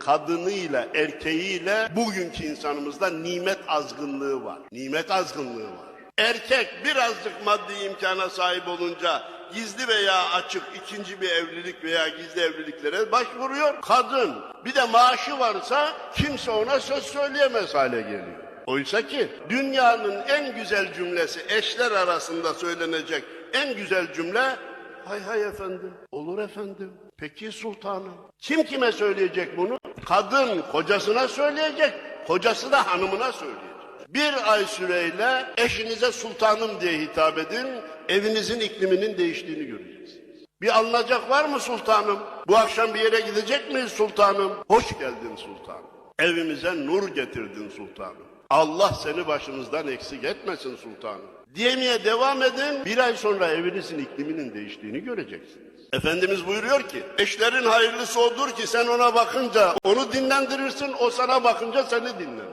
kadınıyla, erkeğiyle bugünkü insanımızda nimet azgınlığı var. Nimet azgınlığı var. Erkek birazcık maddi imkana sahip olunca gizli veya açık ikinci bir evlilik veya gizli evliliklere başvuruyor. Kadın bir de maaşı varsa kimse ona söz söyleyemez hale geliyor. Oysa ki dünyanın en güzel cümlesi, eşler arasında söylenecek en güzel cümle, hay hay efendim, olur efendim, peki sultanım. Kim kime söyleyecek bunu? Kadın kocasına söyleyecek, kocası da hanımına söyleyecek. Bir ay süreyle eşinize sultanım diye hitap edin, evinizin ikliminin değiştiğini göreceksiniz. Bir alınacak var mı sultanım? Bu akşam bir yere gidecek miyiz sultanım? Hoş geldin sultanım. Evimize nur getirdin sultanım. Allah seni başımızdan eksik etmesin sultanım. Diyemeye devam edin, bir ay sonra evinizin ikliminin değiştiğini göreceksiniz. Efendimiz buyuruyor ki, eşlerin hayırlısı odur ki sen ona bakınca onu dinlendirirsin, o sana bakınca seni dinlendirir.